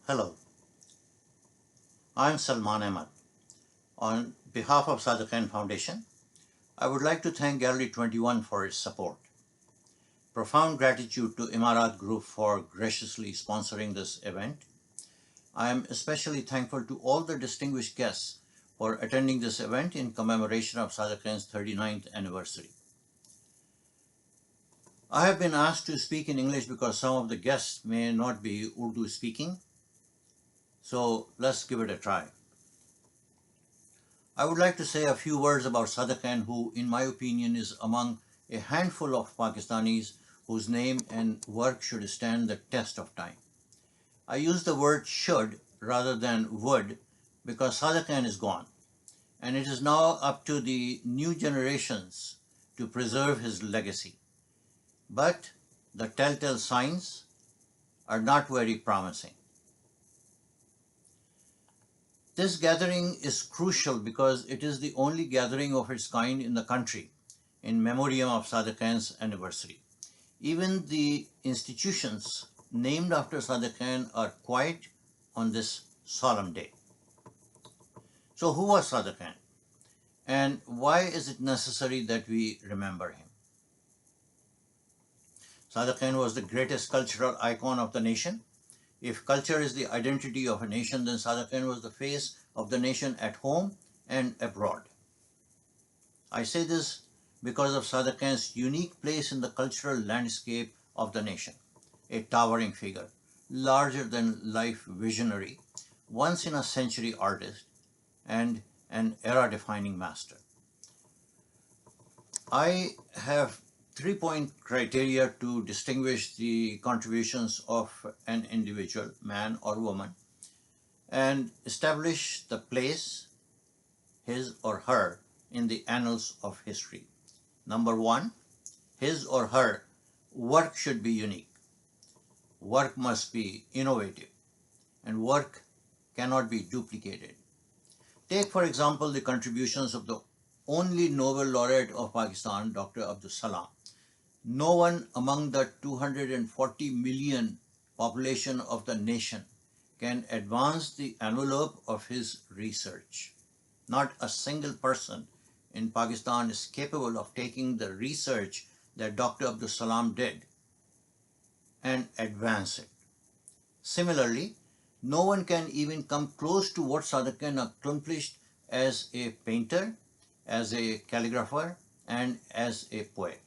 Hello, I'm Salman Ahmad. On behalf of Sadiq Khan Foundation, I would like to thank Gallery 21 for its support. Profound gratitude to Imarat Group for graciously sponsoring this event. I am especially thankful to all the distinguished guests for attending this event in commemoration of Sadiq Khan's 39th anniversary. I have been asked to speak in English because some of the guests may not be Urdu speaking, so let's give it a try. I would like to say a few words about Sadiq Khan, who, in my opinion, is among a handful of Pakistanis whose name and work should stand the test of time. I use the word should rather than would because Sadiq Khan is gone, and it is now up to the new generations to preserve his legacy. But the telltale signs are not very promising. This gathering is crucial because it is the only gathering of its kind in the country in memoriam of Sadiq Khan's anniversary. Even the institutions named after Sadiq Khan are quiet on this solemn day. So who was Sadiq Khan? And why is it necessary that we remember him? Sadiq Khan was the greatest cultural icon of the nation. If culture is the identity of a nation, then Sadiq Khan was the face of the nation at home and abroad. I say this because of Sadiq Khan's unique place in the cultural landscape of the nation. A towering figure, larger than life visionary, once in a century artist, and an era defining master. I have 3-point criteria to distinguish the contributions of an individual, man or woman, and establish the place, his or her, in the annals of history. Number one, his or her work should be unique. Work must be innovative, and work cannot be duplicated. Take, for example, the contributions of the only Nobel laureate of Pakistan, Dr. Abdul Salam. No one among the 240 million population of the nation can advance the envelope of his research. Not a single person in Pakistan is capable of taking the research that Dr. Abdul Salam did and advance it. Similarly, no one can even come close to what Sadiq Khan accomplished as a painter, as a calligrapher, and as a poet.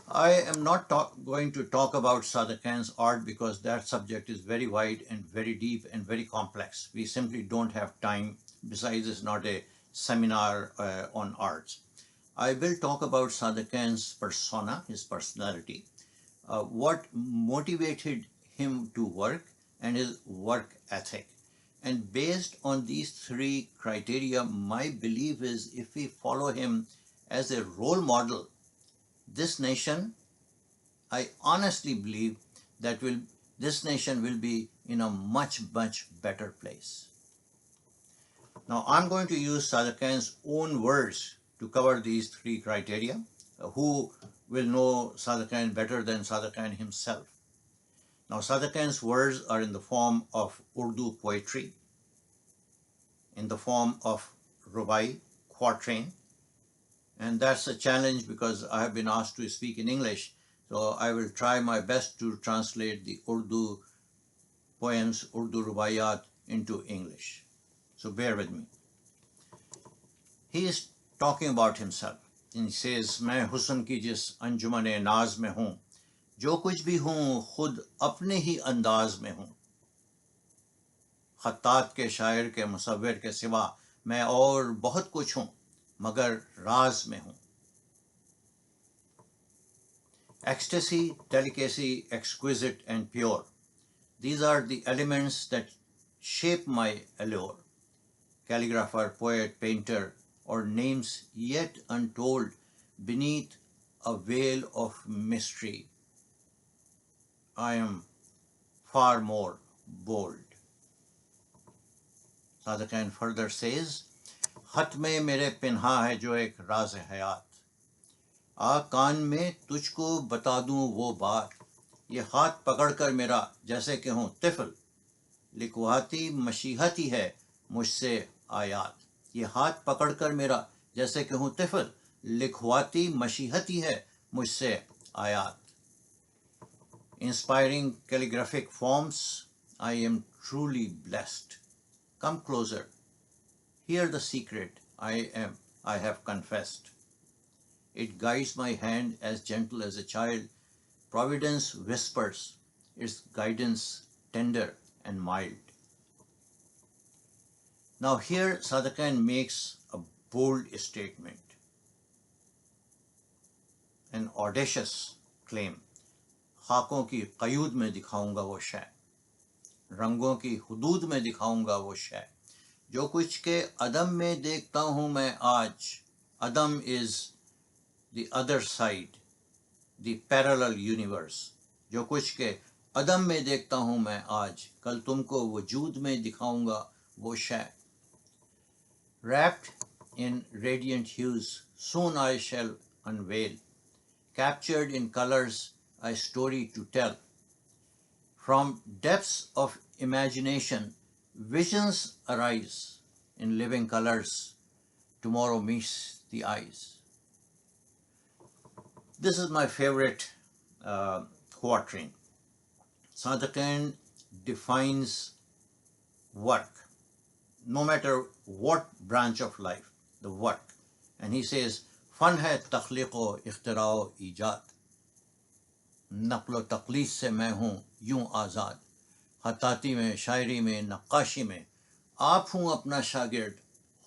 I am not going to talk about Sadiq Khan's art because that subject is very wide and very deep and very complex. We simply don't have time. Besides, it's not a seminar on arts. I will talk about Sadiq Khan's persona, his personality, what motivated him to work, and his work ethic. And based on these three criteria, my belief is if we follow him as a role model, this nation, I honestly believe that this nation will be in a much, much better place. Now, I'm going to use Sadiq Khan's own words to cover these three criteria. Who will know Sadiq Khan better than Sadiq Khan himself? Now, Sadiq Khan's words are in the form of Urdu poetry, in the form of Rubai, quatrain, and that's a challenge because I have been asked to speak in English, so I will try my best to translate the Urdu poems, Urdu Rubaiyat into English. So bear with me. He is talking about himself. He says, मैं हुस्न की जिस अंजुमन नाज में हूँ, जो कुछ भी हूँ खुद अपने ही अंदाज में हूँ, खत्तात के शायर के मुसव्विर के सिवा मैं और बहुत कुछ हूँ मगर राज में हूँ. Ecstasy, delicacy, exquisite and pure. These are the elements that shape my allure. Calligrapher, poet, painter, or names yet untold beneath a veil of mystery. I am far more bold. Sadiq Khan further says, खत में मेरे पिन्हा है जो एक राज हयात, आ कान में तुझको बता दूं वो बात ये हाथ पकड़कर मेरा जैसे कि हूँ तिफल, लिखवाती मशीहती है मुझसे आयात। ये हाथ पकड़कर मेरा जैसे कि हूँ तिफल, लिखवाती मशीहती है मुझसे आयात। Inspiring calligraphic forms, I am truly blessed. Come closer, hear the secret I have confessed. It guides my hand as gentle as a child. Providence whispers, its guidance tender and mild. Now here Sadakan makes a bold statement, an audacious claim. खाकों की क़यूद में दिखाऊंगा वो शय, रंगों की हुदूद में दिखाऊंगा वो शय, जो कुछ के अदम में देखता हूँ मैं आज। Adam is the other side, the parallel universe. जो कुछ के अदम में देखता हूँ मैं आज, कल तुमको वजूद में दिखाऊंगा वो शय। Wrapped in radiant hues, soon I shall unveil, captured in colors a story to tell. From depths of imagination, visions arise in living colors. Tomorrow meets the eyes. This is my favorite quatrain. Sadakan defines work, no matter what branch of life, the work. And he says, फन है तख्लीक़ो इख्तिराओ ईजाद, नक़्लो तक़लीद से मैं हूँ यूं आज़ाद। ख़ताती में, शायरी में, नक्काशी में आप हूँ अपना शागिर्द,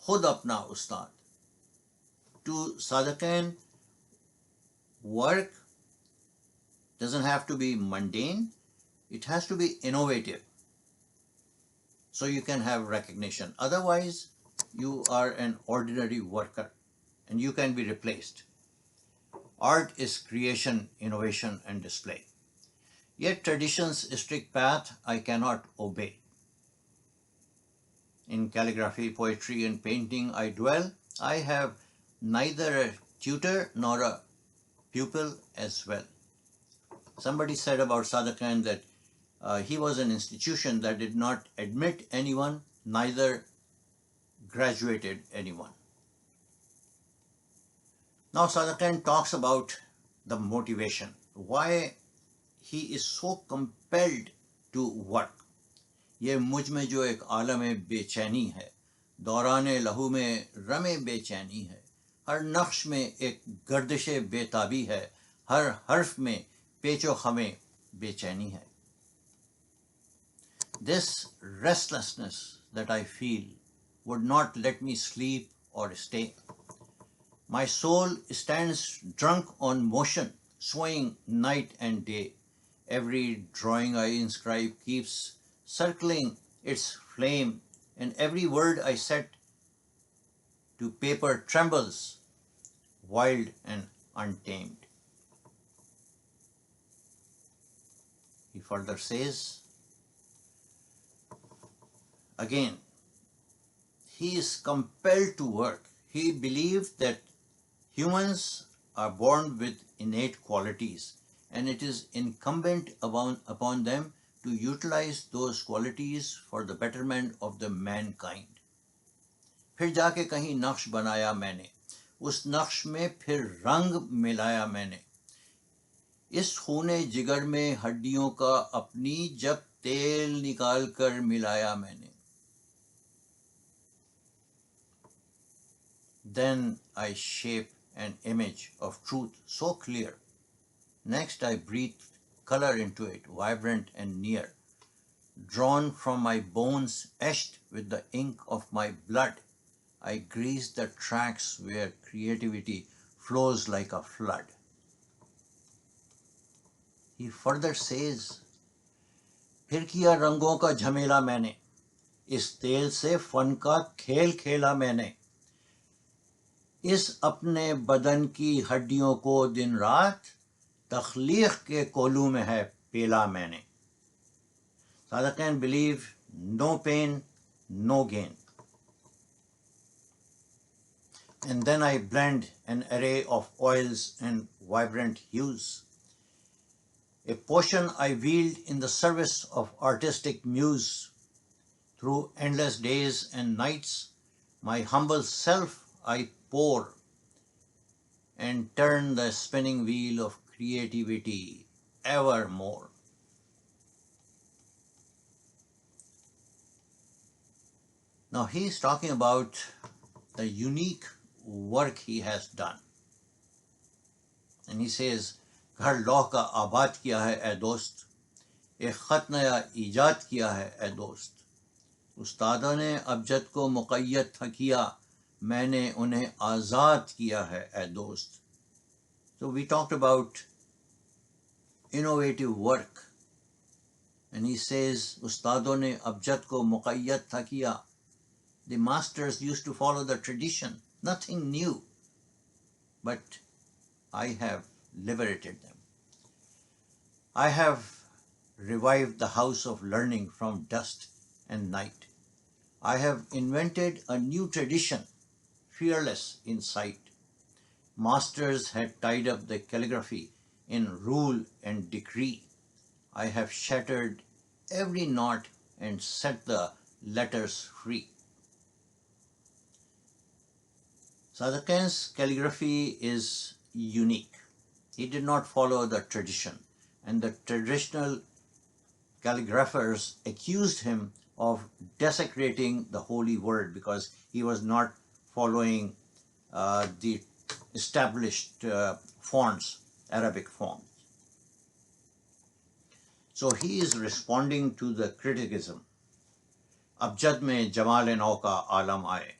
खुद अपना उस्ताद। To Sadakan, work doesn't have to be mundane, it has to be innovative, so you can have recognition. Otherwise, you are an ordinary worker and you can be replaced. Art is creation, innovation, and display. Yet tradition's strict path I cannot obey. In calligraphy, poetry, and painting I dwell. I have neither a tutor nor a pupil as well. Somebody said about Sadakan that he was an institution that did not admit anyone, neither graduated anyone. Now Sadakan talks about the motivation, why he is so compelled to work. ये मुझ में जो एक आलम बेचैनी है, दौराने लहू में रमे बेचैनी है, हर नक्श में एक गर्दिश बेताबी है, हर हर्फ में पेचो खमे बेचैनी है. This restlessness that I feel would not let me sleep or stay. My soul stands drunk on motion, swaying night and day. Every drawing I inscribe keeps circling its flame, and every word I set to paper trembles, wild and untamed. He further says, again, he is compelled to work. He believed that humans are born with innate qualities, and it is incumbent upon them to utilize those qualities for the betterment of the mankind. फिर जाके कहीं नक्श बनाया मैंने, उस नक्श में फिर रंग मिलाया मैंने, इस खूने जिगर में हड्डियों का अपनी जब तेल निकाल कर मिलाया मैंने. Then I shape an image of truth so clear. Next I breathe color into it, vibrant and near, drawn from my bones, etched with the ink of my blood. I grease the tracks where creativity flows like a flood. He further says, फिर किया रंगों का झमेला मैंने, इस तेल से fun का खेल खेला मैंने, इस अपने बदन की हड्डियों को दिन रात तख्लीक के कोलू में है पेला मैंने. Sadakan believe no pain, no gain. And then I blend an array of oils and vibrant hues. a potion I wield in the service of artistic muse. Through endless days and nights, my humble self I pour and turn the spinning wheel of creativity evermore. Now he is talking about the unique work he has done. And he says, घर लौह का आबाद किया है ए दोस्त, एक ख़त नया ईजाद किया है ए दोस्त, उस्तादों ने अबजद को मुक़य्यद था किया, मैंने उन्हें आज़ाद किया है ए दोस्त. So we talked about innovative work. And he says, उस्तादों ने अबजद को मुक़य्यद था किया. The masters used to follow the tradition, nothing new. But I have liberated them. I have revived the house of learning from dust and night. I have invented a new tradition, fearless in sight. Masters had tied up the calligraphy in rule and decree. I have shattered every knot and set the letters free. Sadr Khan's calligraphy is unique. He did not follow the tradition, and the traditional calligraphers accused him of desecrating the holy word because he was not following the established fonts, Arabic fonts. So he is responding to the criticism. अबजद में जमाल नौ का आलम आए,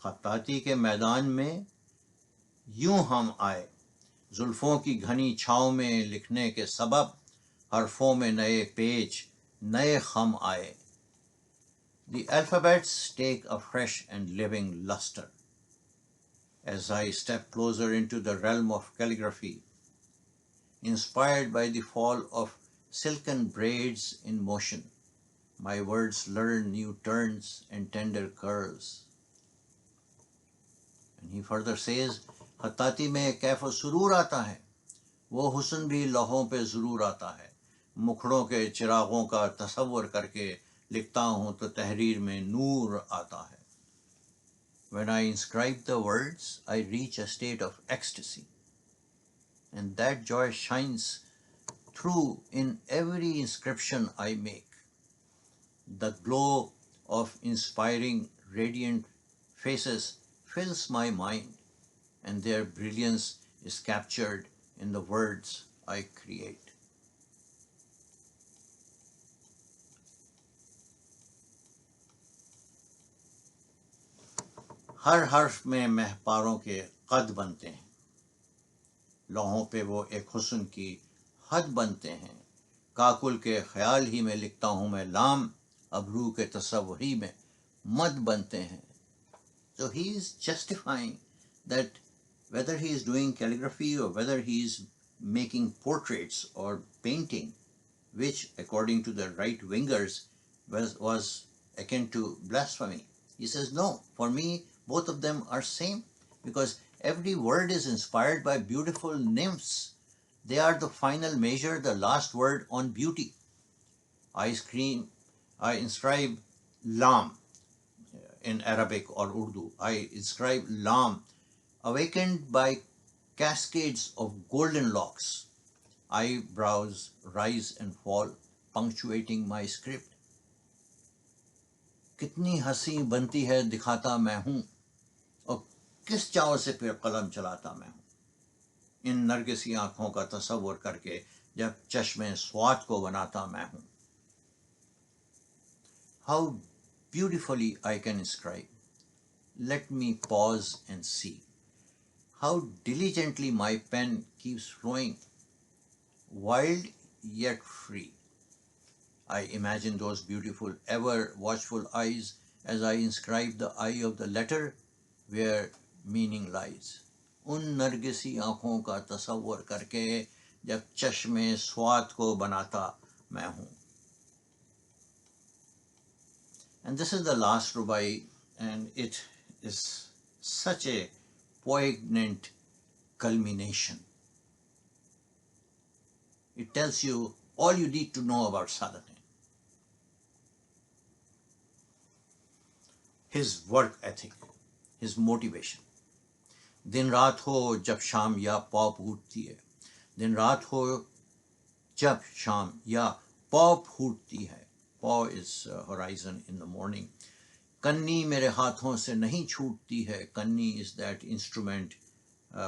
खत्ताती के मैदान में यूं हम आए, जुल्फों की घनी छाँव में लिखने के सबब हरफों में नए पेज नए खम आए. The alphabets take a fresh and living luster. As I step closer into the realm of calligraphy, inspired by the fall of silken braids in motion, my words learn new turns and tender curls. And he further says, खत्ताती में कैफ सुरूर आता है, वो हुस्न भी लौहों पे ज़रूर आता है, मुखड़ों के चिरागों का तसव्वुर करके लिखता हूँ तो तहरीर में नूर आता है. When I inscribe the words, I reach a state of ecstasy, and that joy shines through in every inscription I make. The glow of inspiring, radiant faces fills my mind, and their brilliance is captured in the words I create. हर हर्फ में महपारों के कद बनते हैं, लौहों पे वो एक हुस्न की हद बनते हैं, काकुल के ख्याल ही में लिखता हूँ मैं लाम, अबरू के तसव्वुर ही में मद बनते हैं. So he is justifying that whether he is doing calligraphy or whether he is making portraits or painting, which according to the right-wingers was akin to blasphemy. He says, no, for me, both of them are same because every word is inspired by beautiful nymphs. They are the final measure, the last word on beauty. I inscribe lam in Arabic or Urdu. I inscribe lam, awakened by cascades of golden locks. Eyebrows rise and fall, punctuating my script. कितनी हंसी बनती है दिखाता मैं हूँ, और किस चाव से फिर कलम चलाता मैं हूँ, इन नरगिसी आँखों का तसव्वुर करके जब चश्मे स्वाद को बनाता मैं हूँ. How beautifully I can inscribe. Let me pause and see how diligently my pen keeps flowing, wild yet free. I imagine those beautiful, ever watchful eyes as I inscribe the eye of the letter where meaning lies. उन नरगिसी आँखों का तसव्वुर करके जब चश्मे स्वाद को बनाता मैं हूँ. And this is the last rubai, and it is such a poignant culmination. It tells you all you need to know about Sadiq Khan. His work ethic, his motivation. दिन रात हो जब शाम या पौ फूटती है, दिन रात हो जब शाम या पौ फूटती है. Paw is horizon in the morning. कन्नी मेरे हाथों से नहीं छूटती है. कन्नी is that instrument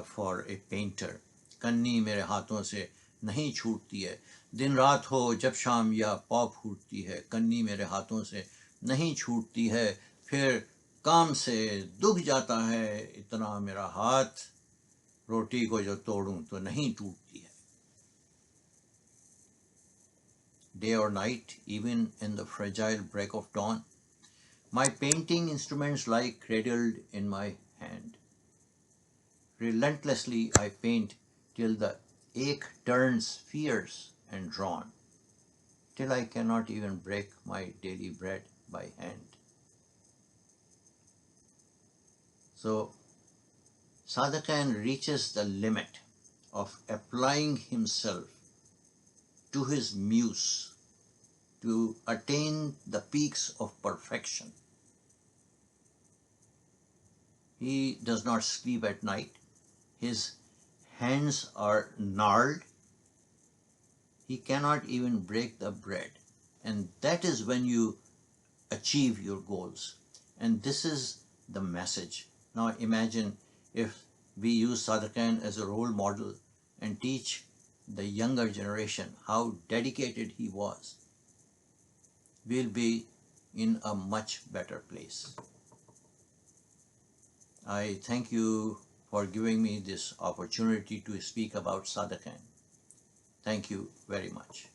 for a painter. कन्नी मेरे हाथों से नहीं छूटती है. दिन रात हो जब शाम या पौ फूटती है. कन्नी मेरे हाथों से नहीं छूटती है. फिर काम से दुख जाता है इतना मेरा हाथ, रोटी को जो तोड़ूं तो नहीं टूटती है. Day or night, even in the fragile break of dawn, my painting instruments lie cradled in my hand. Relentlessly I paint till the ache turns fierce and drawn, till I cannot even break my daily bread by hand. So Sadiq Khan reaches the limit of applying himself to his muse to attain the peaks of perfection. He does not sleep at night. His hands are gnarled. He cannot even break the bread. And that is when you achieve your goals. And this is the message. Now imagine if we use Sadiq Khan as a role model and teach the younger generation how dedicated he was. We'll be in a much better place. I thank you for giving me this opportunity to speak about Sadiq Khan. Thank you very much.